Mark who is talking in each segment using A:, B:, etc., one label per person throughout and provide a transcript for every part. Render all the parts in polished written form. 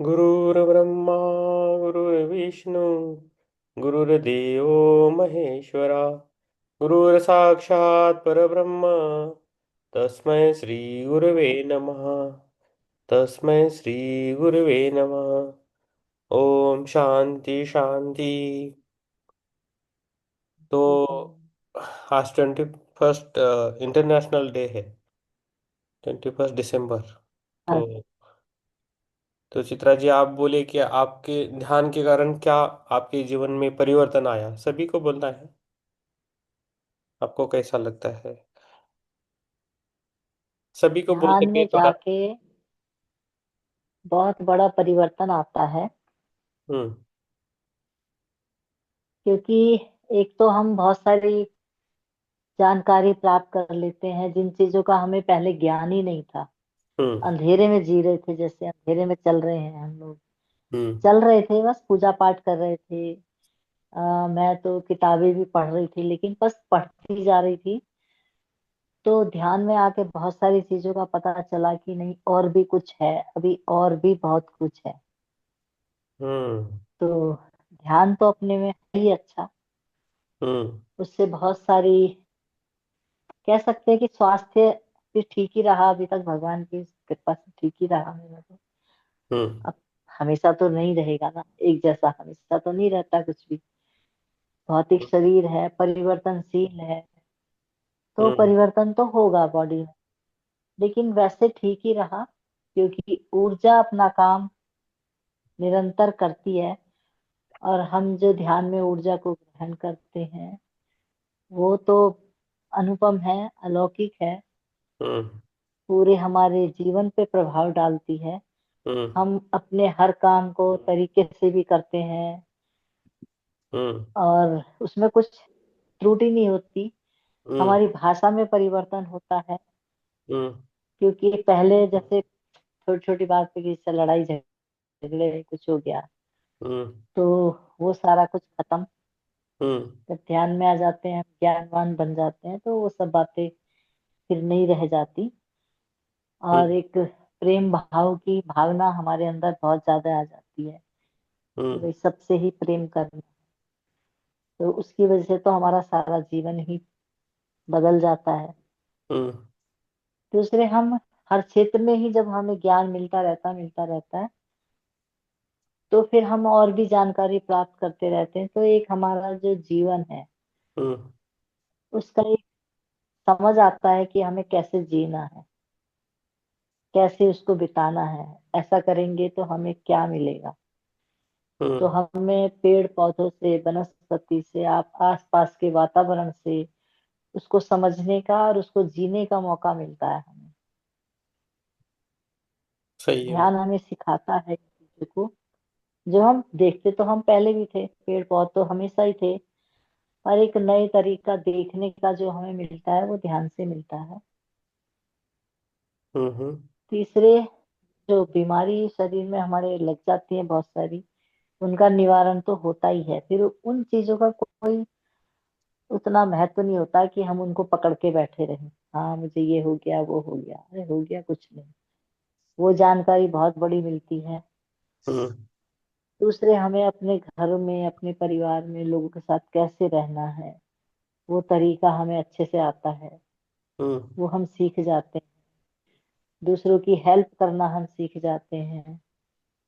A: गुरुर्ब्रह्मा गुरुर्विष्णु गुरुर्देवो महेश्वरा गुरुर्साक्षात् परब्रह्म तस्मै श्री गुरवे नमः। तस्मै श्री गुरवे नमः। ओम शांति शांति। तो आज 21st इंटरनेशनल डे है, 21 दिसंबर। तो
B: हाँ,
A: चित्रा जी, आप बोले कि आपके ध्यान के कारण क्या आपके जीवन में परिवर्तन आया, सभी को बोलना है। आपको कैसा लगता है? सभी को बोल
B: ध्यान
A: सके
B: में
A: थोड़ा।
B: जाके बहुत बड़ा परिवर्तन आता है।
A: हम्म।
B: क्योंकि एक तो हम बहुत सारी जानकारी प्राप्त कर लेते हैं जिन चीजों का हमें पहले ज्ञान ही नहीं था।
A: हम्म।
B: अंधेरे में जी रहे थे, जैसे अंधेरे में चल रहे हैं हम लोग।
A: हम्म।
B: चल रहे थे, बस पूजा पाठ कर रहे थे। मैं तो किताबें भी पढ़ रही थी, लेकिन बस पढ़ती जा रही थी। तो ध्यान में आके बहुत सारी चीजों का पता चला कि नहीं, और भी कुछ है, अभी और भी बहुत कुछ है।
A: हम्म।
B: तो ध्यान तो अपने में है ही अच्छा।
A: हम्म।
B: उससे बहुत सारी, कह सकते हैं कि स्वास्थ्य भी ठीक ही रहा अभी तक, भगवान की कृपा से ठीक ही रहा मेरा तो।
A: हम्म।
B: अब हमेशा तो नहीं रहेगा ना, एक जैसा हमेशा तो नहीं रहता कुछ भी। भौतिक शरीर है, परिवर्तनशील है। तो
A: हम्म।
B: परिवर्तन तो होगा बॉडी में, लेकिन वैसे ठीक ही रहा। क्योंकि ऊर्जा अपना काम निरंतर करती है। और हम जो ध्यान में ऊर्जा को ग्रहण करते हैं, वो तो अनुपम है, अलौकिक है।
A: हम्म।
B: पूरे हमारे जीवन पे प्रभाव डालती है।
A: हम्म।
B: हम अपने हर काम को तरीके से भी करते हैं,
A: हम्म।
B: और उसमें कुछ त्रुटि नहीं होती।
A: हम्म।
B: हमारी भाषा में परिवर्तन होता है।
A: हम्म।
B: क्योंकि पहले जैसे छोटी छोटी बात पे किसी से लड़ाई झगड़े कुछ हो गया,
A: हम्म।
B: तो वो सारा कुछ खत्म।
A: हम्म।
B: जब ध्यान में आ जाते हैं, हम ज्ञानवान बन जाते हैं, तो वो सब बातें फिर नहीं रह जाती। और
A: हम्म।
B: एक प्रेम भाव की भावना हमारे अंदर बहुत ज्यादा आ जाती है कि
A: हम्म।
B: भाई सबसे ही प्रेम करना। तो उसकी वजह से तो हमारा सारा जीवन ही बदल जाता है।
A: हम्म।
B: दूसरे, हम हर क्षेत्र में ही जब हमें ज्ञान मिलता रहता है, तो फिर हम और भी जानकारी प्राप्त करते रहते हैं। तो एक हमारा जो जीवन है,
A: हम्म।
B: उसका एक समझ आता है कि हमें कैसे जीना है, कैसे उसको बिताना है। ऐसा करेंगे तो हमें क्या मिलेगा। तो
A: हम्म।
B: हमें पेड़ पौधों से, वनस्पति से, आप आसपास के वातावरण से उसको समझने का और उसको जीने का मौका मिलता है हमें।
A: सही है।
B: ध्यान हमें सिखाता है चीजों को। जो हम देखते तो हम पहले भी थे, पेड़ पौधे तो हमेशा ही थे। पर एक नए तरीका देखने का जो हमें मिलता है, वो ध्यान से मिलता है।
A: हम्म। हम्म।
B: तीसरे, जो बीमारी शरीर में हमारे लग जाती है बहुत सारी, उनका निवारण तो होता ही है। फिर उन चीजों का कोई उतना महत्व नहीं होता कि हम उनको पकड़ के बैठे रहें। हाँ, मुझे ये हो गया, वो हो गया, अरे हो गया कुछ नहीं। वो जानकारी बहुत बड़ी मिलती है।
A: हम्म।
B: दूसरे, हमें अपने घर में, अपने परिवार में लोगों के साथ कैसे रहना है, वो तरीका हमें अच्छे से आता है।
A: हम्म।
B: वो हम सीख जाते हैं। दूसरों की हेल्प करना हम सीख जाते हैं।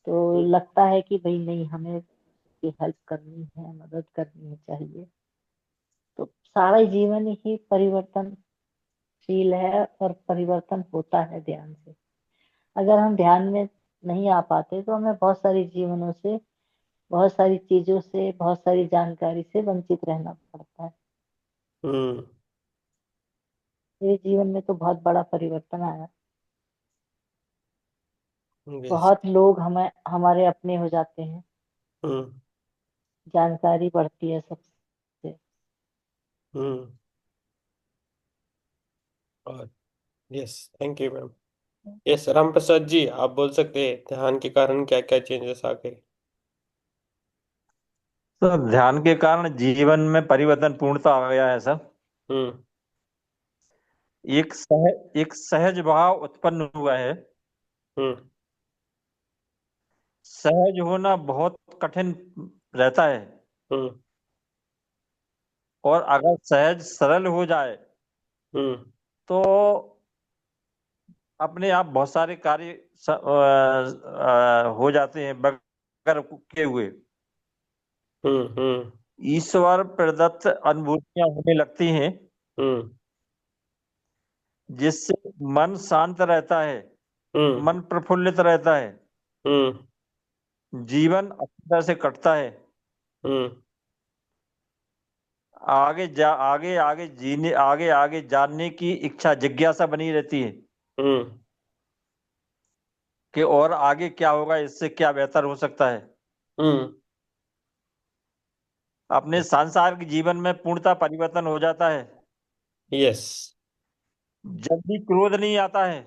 B: तो लगता है कि भाई नहीं, हमें की हेल्प करनी है, मदद करनी है चाहिए। तो सारा जीवन ही परिवर्तनशील है, और परिवर्तन होता है ध्यान से। अगर हम ध्यान में नहीं आ पाते, तो हमें बहुत सारी जीवनों से, बहुत सारी चीजों से, बहुत सारी जानकारी से वंचित रहना पड़ता है।
A: हम्म।
B: मेरे जीवन में तो बहुत बड़ा परिवर्तन आया।
A: यस।
B: बहुत लोग हमें, हमारे अपने हो जाते हैं।
A: हम्म।
B: जानकारी बढ़ती है सबसे।
A: हम्म। और yes, thank you ma'am. Yes, Ram Prasad ji, आप बोल सकते हैं ध्यान के कारण क्या क्या चेंजेस आ गए।
C: तो ध्यान के कारण जीवन में परिवर्तन पूर्णता आ गया है सर।
A: हम्म।
C: एक सहज भाव उत्पन्न हुआ है।
A: हम्म।
C: सहज होना बहुत कठिन रहता है।
A: हम्म।
C: और अगर सहज सरल हो जाए
A: हम्म।
C: तो अपने आप बहुत सारे कार्य हो जाते हैं बगैर किए हुए।
A: हम्म। हम्म।
C: ईश्वर प्रदत्त अनुभूतियां होने लगती हैं,
A: हम्म।
C: जिससे मन शांत रहता है,
A: हम्म।
C: मन प्रफुल्लित रहता है,
A: हम्म।
C: जीवन अच्छी तरह से कटता है।
A: हम्म।
C: आगे आगे जीने, आगे आगे जानने की इच्छा, जिज्ञासा बनी रहती है
A: हम्म।
C: कि और आगे क्या होगा, इससे क्या बेहतर हो सकता है।
A: हम्म।
C: अपने सांसारिक जीवन में पूर्णता परिवर्तन हो जाता है।
A: यस।
C: जल्दी क्रोध नहीं आता है,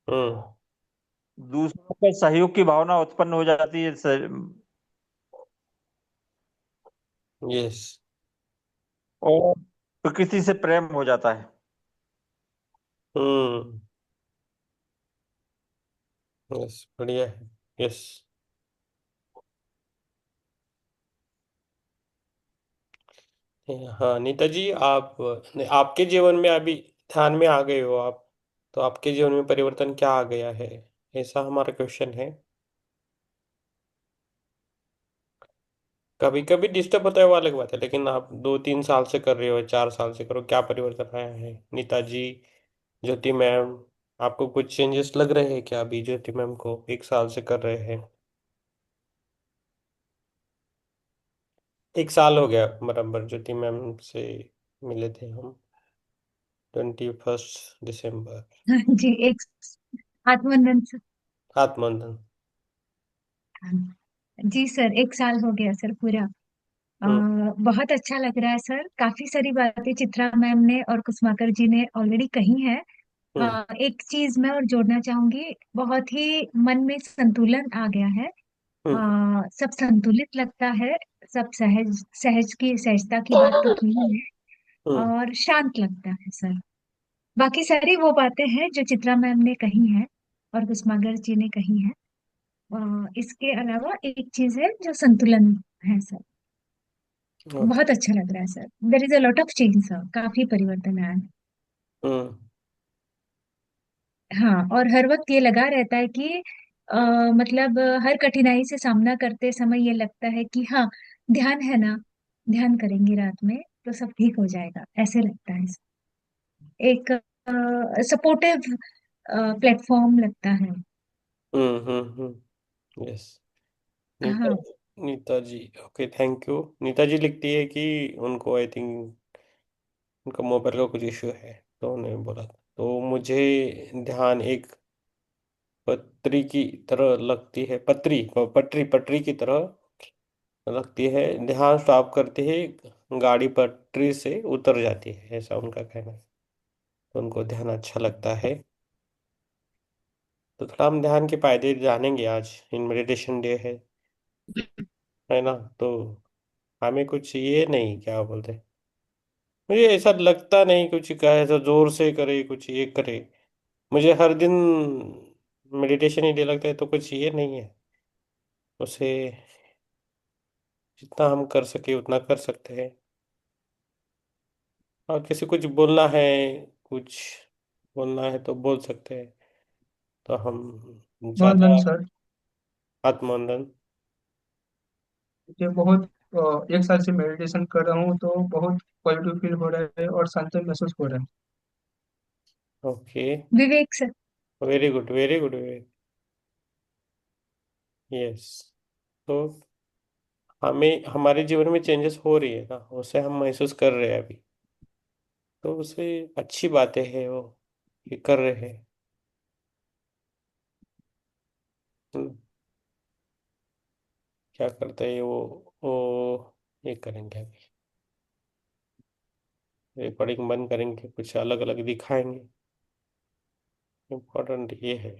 A: हम्म।
C: दूसरों के सहयोग की भावना उत्पन्न हो जाती है,
A: यस।
C: और प्रकृति से प्रेम हो जाता है।
A: हम्म। यस, बढ़िया है। यस। हाँ नीता जी, आप आपके जीवन में अभी ध्यान में आ गए हो आप, तो आपके जीवन में परिवर्तन क्या आ गया है, ऐसा हमारा क्वेश्चन है। कभी कभी डिस्टर्ब होता है वो अलग बात है, लेकिन आप 2-3 साल से कर रहे हो, 4 साल से करो, क्या परिवर्तन आया है नीता जी? ज्योति मैम, आपको कुछ चेंजेस लग रहे हैं क्या अभी ज्योति मैम को 1 साल से कर रहे हैं? 1 साल हो गया बराबर ज्योति मैम से मिले थे हम, 21 दिसंबर।
D: हाँ जी, एक आत्मनंदन सर।
A: आत्मबंधन।
D: जी सर, एक साल हो गया सर पूरा। अ,
A: हम्म।
D: बहुत अच्छा लग रहा है सर। काफी सारी बातें चित्रा मैम ने और कुसुमाकर जी ने ऑलरेडी कही हैं।
A: हम्म।
D: एक चीज मैं और जोड़ना चाहूंगी, बहुत ही मन में संतुलन आ गया है।
A: हम्म।
D: सब संतुलित लगता है। सब सहज सहज की सहजता की बात तो की ही है।
A: हम्म।
D: और शांत लगता है सर। बाकी सारी वो बातें हैं जो चित्रा मैम ने कही हैं और कुसुमाकर जी ने कही हैं। इसके अलावा एक चीज है जो संतुलन है सर।
A: ओके।
D: बहुत अच्छा लग रहा है sir. There is a lot of change sir, काफी परिवर्तन आया है।
A: हम्म।
D: हाँ, और हर वक्त ये लगा रहता है कि अ, मतलब हर कठिनाई से सामना करते समय ये लगता है कि हाँ, ध्यान है ना, ध्यान करेंगे रात में तो सब ठीक हो जाएगा, ऐसे लगता है। एक सपोर्टिव प्लेटफॉर्म लगता है।
A: हम्म। हम्म। यस। नीता,
D: हाँ।
A: नीता जी, ओके, थैंक यू। नीता जी लिखती है कि उनको आई थिंक उनका मोबाइल का कुछ इश्यू है, तो उन्होंने बोला था, तो मुझे ध्यान एक पत्री की तरह लगती है, पत्री पटरी पटरी की तरह लगती है, ध्यान स्टॉप करते ही गाड़ी पटरी से उतर जाती है, ऐसा उनका कहना है। तो उनको ध्यान अच्छा लगता है। तो थोड़ा हम ध्यान के फायदे जानेंगे आज, इन मेडिटेशन डे है ना? तो हमें कुछ ये नहीं, क्या बोलते हैं, मुझे ऐसा लगता नहीं कुछ कहे तो जोर से करे, कुछ ये करे। मुझे हर दिन मेडिटेशन ही डे लगता है, तो कुछ ये नहीं है उसे, जितना हम कर सके उतना कर सकते हैं। और किसी कुछ बोलना है, कुछ बोलना है तो बोल सकते हैं, तो हम ज्यादा।
E: वंदन सर।
A: आत्मवंदन।
E: ये बहुत 1 साल से मेडिटेशन कर रहा हूँ तो बहुत पॉजिटिव फील हो रहा है और शांति महसूस हो रहा है।
A: Okay.
D: Vivek sir.
A: Very good, very good, very. Yes. तो हमें हमारे जीवन में चेंजेस हो रही है ना, उसे हम महसूस कर रहे हैं अभी, तो उसे अच्छी बातें हैं वो, ये कर रहे हैं। हम्म, क्या करते हैं वो ये करेंगे अभी, रिकॉर्डिंग बंद करेंगे, कुछ अलग अलग दिखाएंगे। इम्पोर्टेंट ये है।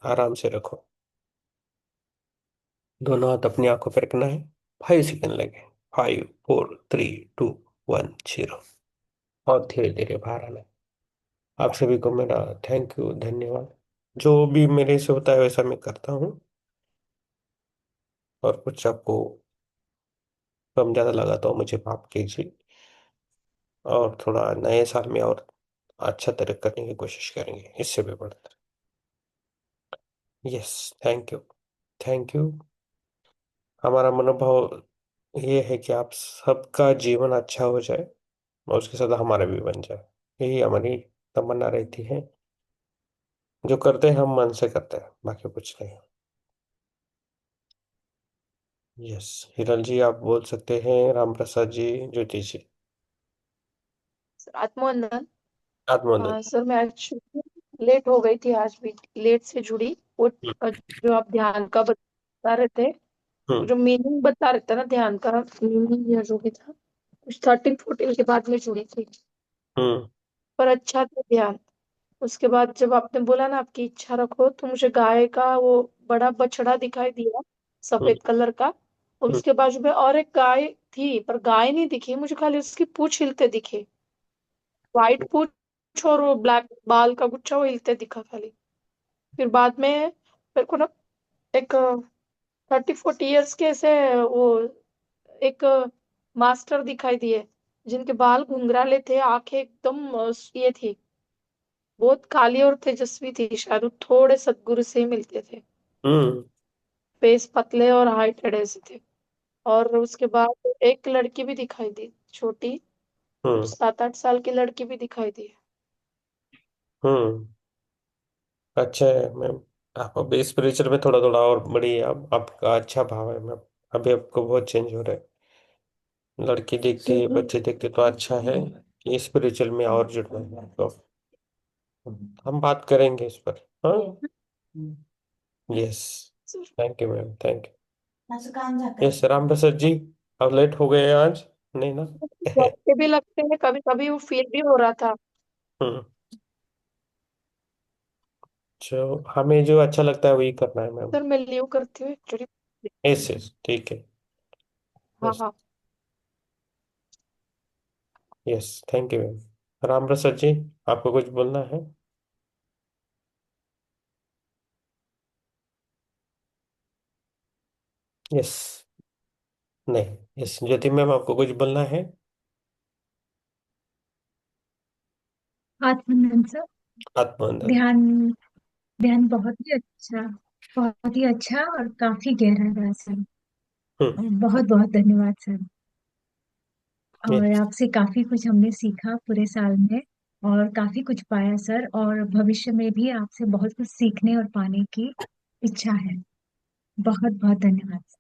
A: आराम से रखो, दोनों हाथ अपनी आंखों पर रखना है। 5 सेकंड लगे। 5, 4, 3, 2, 1, 0। और धीरे धीरे बाहर आना है। आप सभी को मेरा थैंक यू, धन्यवाद। जो भी मेरे से होता है वैसा मैं करता हूँ, और कुछ आपको कम ज़्यादा लगा तो मुझे माफ कीजिए, और थोड़ा नए साल में और अच्छा तरह करने की कोशिश करेंगे, इससे भी बढ़कर। Yes, thank you. Thank you. हमारा मनोभाव ये है कि आप सबका जीवन अच्छा हो जाए, और उसके साथ हमारा भी बन जाए। यही हमारी तमन्ना रहती है। जो करते हैं हम मन से करते हैं, बाकी कुछ नहीं। यस, हिरल जी आप बोल सकते हैं, राम प्रसाद जी, ज्योति जी।
F: सर आत्मवंदन।
A: आत्मबंधन।
F: सर मैं एक्चुअली लेट हो गई थी, आज भी लेट से जुड़ी। वो जो आप ध्यान का बता रहे थे, वो
A: हम्म।
F: जो मीनिंग बता रहे थे ना ध्यान का, मीनिंग या जो भी था, कुछ 13-14 के बाद में जुड़ी थी।
A: हम्म।
F: पर अच्छा था ध्यान। उसके बाद जब आपने बोला ना आपकी इच्छा रखो, तो मुझे गाय का वो बड़ा बछड़ा दिखाई दिया,
A: हम्म।
F: सफेद कलर का। और
A: हम्म।
F: उसके बाजू में और एक गाय थी, पर गाय नहीं दिखी मुझे, खाली उसकी पूंछ हिलते दिखे। व्हाइट पूंछ और वो ब्लैक बाल का गुच्छा वो हिलते दिखा खाली। फिर बाद में मेरे को ना एक 30-40 इयर्स के ऐसे वो एक मास्टर दिखाई दिए, जिनके बाल घुंघराले थे, आंखें एकदम ये थी, बहुत काली और तेजस्वी थी, शायद वो थोड़े सदगुरु से ही मिलते थे।
A: हम्म।
F: फेस पतले और हाइटेड ऐसे थे। और उसके बाद एक लड़की भी दिखाई दी, छोटी, कुछ
A: हम्म।
F: 7-8 साल की लड़की भी दिखाई दी।
A: हम्म। अच्छा है मैम। आप अभी स्पिरिचुअल में थोड़ा थोड़ा और बढ़िए, आपका अच्छा भाव है मैम। अभी आपको बहुत चेंज हो रहा है। लड़की देखते बच्चे देखते तो अच्छा है कि स्पिरिचुअल में और जुड़ना है तो हम बात करेंगे इस पर। हाँ। Yes. Thank you ma'am, thank you. Yes, Ram Prasad ji, अब लेट हो गए हैं आज? नहीं ना?
F: अच्छे भी लगते हैं, कभी कभी वो फील भी हो रहा था।
A: हम्म। जो हमें जो अच्छा लगता है वही करना है मैम।
F: सर मैं लीव करती हूँ एक्चुअली।
A: यस यस, ठीक है।
F: हाँ
A: यस।
F: हाँ।
A: Yes, thank you ma'am. Ram Prasad ji, आपको कुछ बोलना है? यस। नहीं। यस, ज्योति मैम आपको कुछ बोलना है?
D: आत्मनंद सर।
A: आत्मबंधन।
D: ध्यान, ध्यान बहुत ही अच्छा, बहुत ही अच्छा और काफी गहरा रहा सर।
A: हम्म।
D: बहुत बहुत धन्यवाद सर। और
A: यस।
D: आपसे काफी कुछ हमने सीखा पूरे साल में, और काफी कुछ पाया सर, और भविष्य में भी आपसे बहुत कुछ सीखने और पाने की इच्छा है। बहुत बहुत धन्यवाद सर।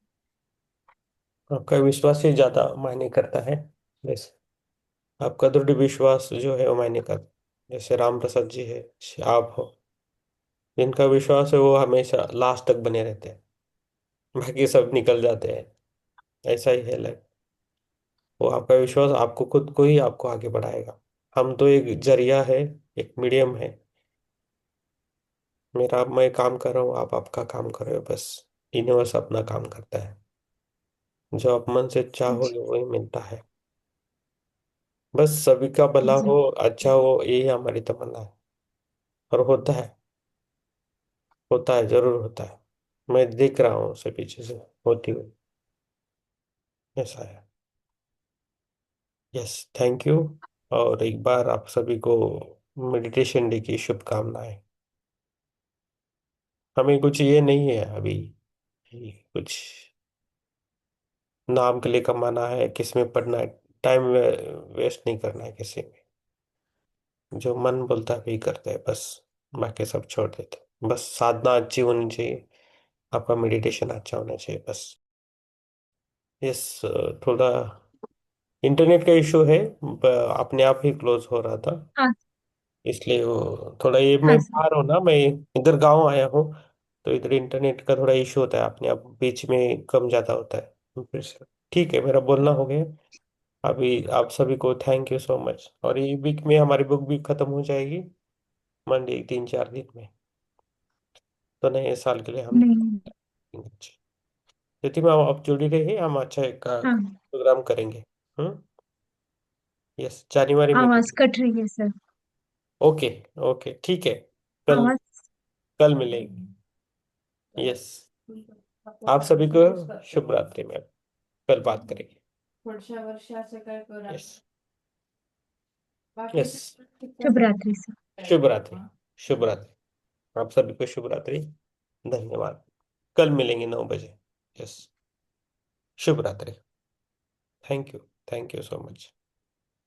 A: आपका विश्वास ही ज्यादा मायने करता है। यस, आपका दृढ़ विश्वास जो है वो मायने करता है। जैसे राम प्रसाद जी है, आप हो, जिनका विश्वास है वो हमेशा लास्ट तक बने रहते हैं, बाकी सब निकल जाते हैं। ऐसा ही है लाइफ। वो आपका विश्वास आपको खुद को ही आपको आगे बढ़ाएगा। हम तो एक जरिया है, एक मीडियम है। मैं काम कर रहा हूँ, आप आपका काम कर रहे हो, बस यूनिवर्स अपना काम करता है। जो आप मन से
D: जी।
A: चाहोगे वही मिलता है। बस सभी का भला
D: जी।
A: हो, अच्छा हो, यही हमारी तमन्ना है। और होता है, होता है, जरूर होता है। मैं देख रहा हूँ सभी चीजें होती हुई। ऐसा है। Yes, thank you. और एक बार आप सभी को मेडिटेशन डे की शुभकामनाएं। हमें कुछ ये नहीं है अभी, ये कुछ नाम के लिए कमाना है, किसमें पढ़ना है, टाइम वेस्ट नहीं करना है किसी में। जो मन बोलता है वही करते हैं बस, बाकी सब छोड़ देते हैं। बस साधना अच्छी होनी चाहिए, आपका मेडिटेशन अच्छा होना चाहिए बस। यस, थोड़ा इंटरनेट का इशू है, अपने आप ही क्लोज हो रहा था,
D: हाँ।
A: इसलिए वो थोड़ा, ये
D: हाँ
A: मैं
D: सर।
A: बाहर हूँ ना, मैं इधर गांव आया हूँ, तो इधर इंटरनेट का थोड़ा इशू होता है, अपने आप बीच में कम ज्यादा होता है फिर से। ठीक है, मेरा बोलना हो गया अभी। आप सभी को थैंक यू सो मच, और ये वीक में हमारी बुक भी खत्म हो जाएगी, मंडे 3-4 दिन में। तो नए साल के लिए हम
D: नहीं।
A: यदि में आप जुड़ी रही, हम अच्छा एक
D: हाँ।
A: प्रोग्राम करेंगे। हम्म। यस, जनवरी में
D: आवाज
A: करेंगे।
D: कट रही है सर।
A: ओके। ओके ठीक है। कल
D: आवाज
A: कल मिलेंगे। यस। आप सभी को शुभ रात्रि मैम। कल बात करेंगे। यस। यस।
D: शुभ रात्रि सर।
A: शुभ रात्रि। शुभ रात्रि। आप सभी को शुभ रात्रि। धन्यवाद। कल मिलेंगे 9 बजे। यस। शुभ रात्रि। Thank you. Thank you so much.